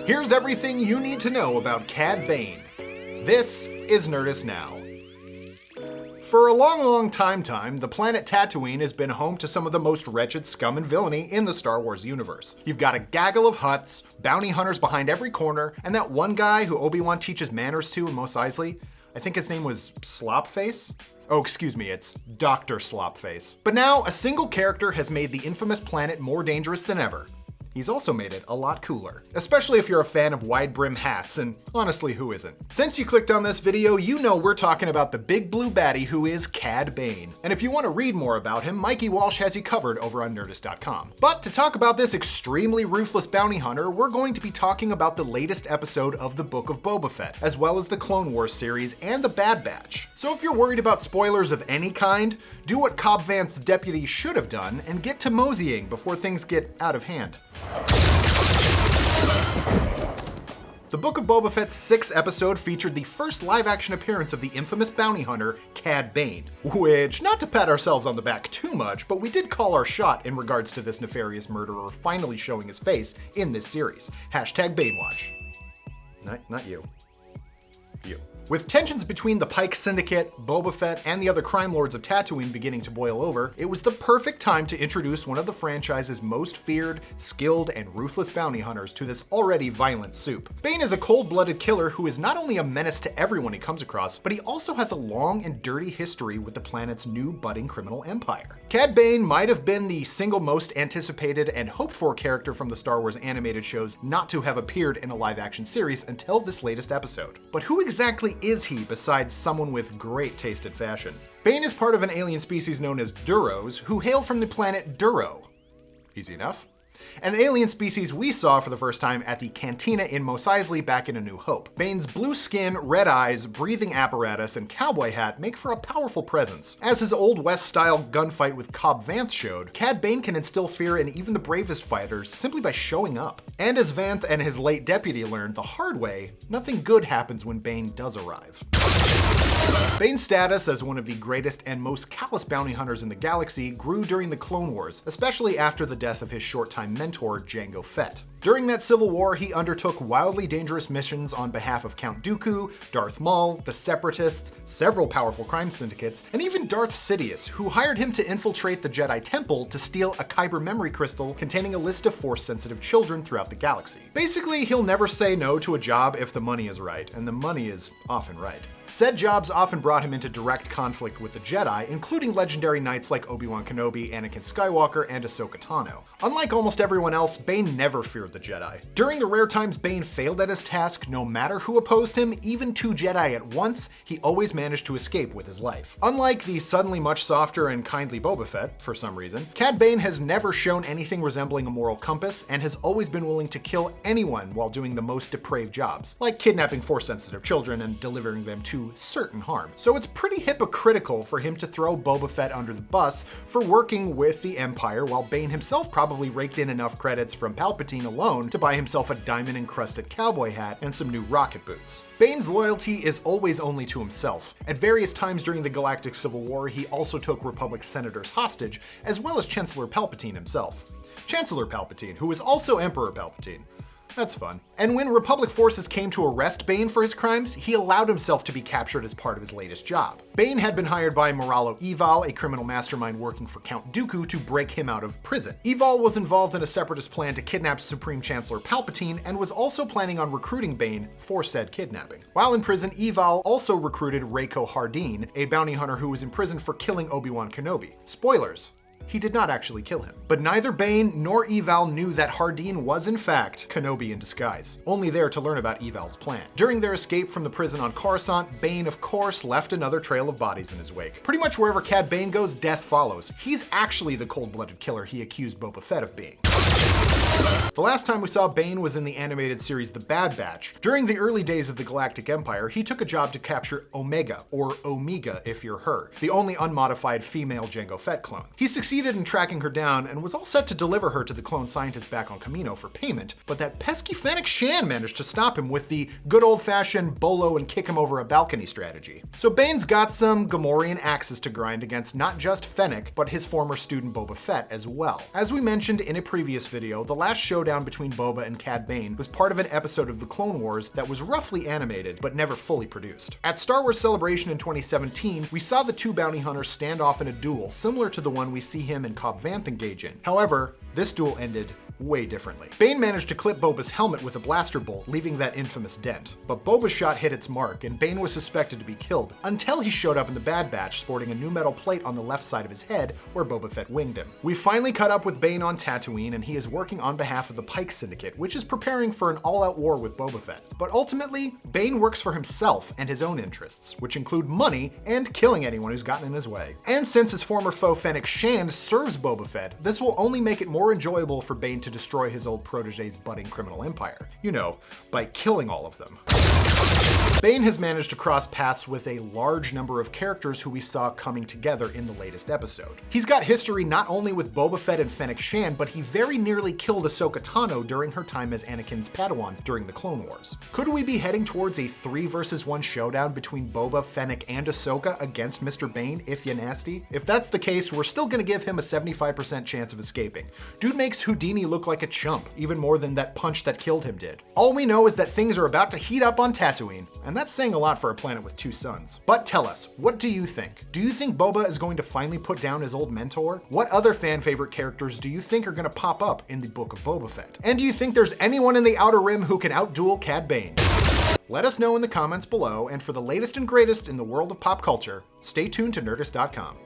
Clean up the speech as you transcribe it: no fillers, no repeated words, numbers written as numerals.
Here's everything you need to know about Cad Bane. This is Nerdist Now. For a long time, the planet Tatooine has been home to some of the most wretched scum and villainy in the Star Wars universe. You've got a gaggle of Hutts, bounty hunters behind every corner, and that one guy who Obi-Wan teaches manners to in Mos Eisley. I think his name was Slopface? Oh, excuse me, it's Dr. Slopface. But now, a single character has made the infamous planet more dangerous than ever. He's also made it a lot cooler, especially if you're a fan of wide brim hats, and honestly, who isn't? Since you clicked on this video, you know we're talking about the big blue baddie who is Cad Bane. And if you want to read more about him, Mikey Walsh has you covered over on Nerdist.com. But to talk about this extremely ruthless bounty hunter, we're going to be talking about the latest episode of the Book of Boba Fett, as well as the Clone Wars series and the Bad Batch. So if you're worried about spoilers of any kind, do what Cobb Vanth's deputy should have done and get to moseying before things get out of hand. The Book of Boba Fett's 6th episode featured the first live-action appearance of the infamous bounty hunter, Cad Bane. Which, not to pat ourselves on the back too much, but we did call our shot in regards to this nefarious murderer finally showing his face in this series. Hashtag Banewatch. Not you. You. With tensions between the Pike Syndicate, Boba Fett, and the other crime lords of Tatooine beginning to boil over, it was the perfect time to introduce one of the franchise's most feared, skilled, and ruthless bounty hunters to this already violent soup. Bane is a cold-blooded killer who is not only a menace to everyone he comes across, but he also has a long and dirty history with the planet's new budding criminal empire. Cad Bane might have been the single most anticipated and hoped-for character from the Star Wars animated shows not to have appeared in a live-action series until this latest episode. But who exactly is he besides someone with great taste in fashion? Bane is part of an alien species known as Duros, who hail from the planet Duro. Easy enough. An alien species we saw for the first time at the Cantina in Mos Eisley back in A New Hope. Bane's blue skin, red eyes, breathing apparatus, and cowboy hat make for a powerful presence. As his Old West-style gunfight with Cobb Vanth showed, Cad Bane can instill fear in even the bravest fighters simply by showing up. And as Vanth and his late deputy learned the hard way, nothing good happens when Bane does arrive. Bane's status as one of the greatest and most callous bounty hunters in the galaxy grew during the Clone Wars, especially after the death of his short-time mentor, Jango Fett. During that civil war, he undertook wildly dangerous missions on behalf of Count Dooku, Darth Maul, the Separatists, several powerful crime syndicates, and even Darth Sidious, who hired him to infiltrate the Jedi Temple to steal a Kyber memory crystal containing a list of Force-sensitive children throughout the galaxy. Basically, he'll never say no to a job if the money is right, and the money is often right. Said jobs often brought him into direct conflict with the Jedi, including legendary knights like Obi-Wan Kenobi, Anakin Skywalker, and Ahsoka Tano. Unlike almost everyone else, Bane never feared the Jedi. During the rare times Bane failed at his task, no matter who opposed him, even 2 Jedi at once, he always managed to escape with his life. Unlike the suddenly much softer and kindly Boba Fett, for some reason, Cad Bane has never shown anything resembling a moral compass and has always been willing to kill anyone while doing the most depraved jobs, like kidnapping Force-sensitive children and delivering them to certain harm. So it's pretty hypocritical for him to throw Boba Fett under the bus for working with the Empire, while Bane himself probably raked in enough credits from Palpatine alone to buy himself a diamond-encrusted cowboy hat and some new rocket boots. Bane's loyalty is always only to himself. At various times during the Galactic Civil War, he also took Republic senators hostage, as well as Chancellor Palpatine himself. Chancellor Palpatine, who was also Emperor Palpatine. That's fun. And when Republic forces came to arrest Bane for his crimes, he allowed himself to be captured as part of his latest job. Bane had been hired by Moralo Eval, a criminal mastermind working for Count Dooku, to break him out of prison. Eval was involved in a separatist plan to kidnap Supreme Chancellor Palpatine and was also planning on recruiting Bane for said kidnapping. While in prison, Eval also recruited Rako Hardeen, a bounty hunter who was imprisoned for killing Obi-Wan Kenobi. Spoilers. He did not actually kill him. But neither Bane nor Eval knew that Hardeen was in fact Kenobi in disguise, only there to learn about Eval's plan. During their escape from the prison on Coruscant, Bane of course left another trail of bodies in his wake. Pretty much wherever Cad Bane goes, death follows. He's actually the cold-blooded killer he accused Boba Fett of being. The last time we saw Bane was in the animated series The Bad Batch. During the early days of the Galactic Empire, he took a job to capture Omega, or Omega if you're her, the only unmodified female Jango Fett clone. He succeeded in tracking her down and was all set to deliver her to the clone scientists back on Kamino for payment, but that pesky Fennec Shan managed to stop him with the good old-fashioned bolo and kick him over a balcony strategy. So Bane's got some Gamorrean axes to grind against not just Fennec, but his former student Boba Fett as well. As we mentioned in a previous video, the last last showdown between Boba and Cad Bane was part of an episode of The Clone Wars that was roughly animated, but never fully produced. At Star Wars Celebration in 2017, we saw the two bounty hunters stand off in a duel similar to the one we see him and Cobb Vanth engage in. However, this duel ended way differently. Bane managed to clip Boba's helmet with a blaster bolt, leaving that infamous dent. But Boba's shot hit its mark, and Bane was suspected to be killed, until he showed up in the Bad Batch sporting a new metal plate on the left side of his head where Boba Fett winged him. We finally caught up with Bane on Tatooine, and he is working on behalf of the Pike Syndicate, which is preparing for an all-out war with Boba Fett. But ultimately, Bane works for himself and his own interests, which include money and killing anyone who's gotten in his way. And since his former foe Fennec Shand serves Boba Fett, this will only make it more enjoyable for Bane to destroy his old protege's budding criminal empire. You know, by killing all of them. Bane has managed to cross paths with a large number of characters who we saw coming together in the latest episode. He's got history not only with Boba Fett and Fennec Shand, but he very nearly killed Ahsoka Tano during her time as Anakin's Padawan during the Clone Wars. Could we be heading towards a 3 versus 1 showdown between Boba, Fennec, and Ahsoka against Mr. Bane, if you nasty? If that's the case, we're still gonna give him a 75% chance of escaping. Dude makes Houdini look like a chump, even more than that punch that killed him did. All we know is that things are about to heat up on Tatooine, and that's saying a lot for a planet with 2 suns. But tell us, what do you think? Do you think Boba is going to finally put down his old mentor? What other fan favorite characters do you think are going to pop up in the Book of Boba Fett? And do you think there's anyone in the Outer Rim who can outduel Cad Bane? Let us know in the comments below, and for the latest and greatest in the world of pop culture, stay tuned to Nerdist.com.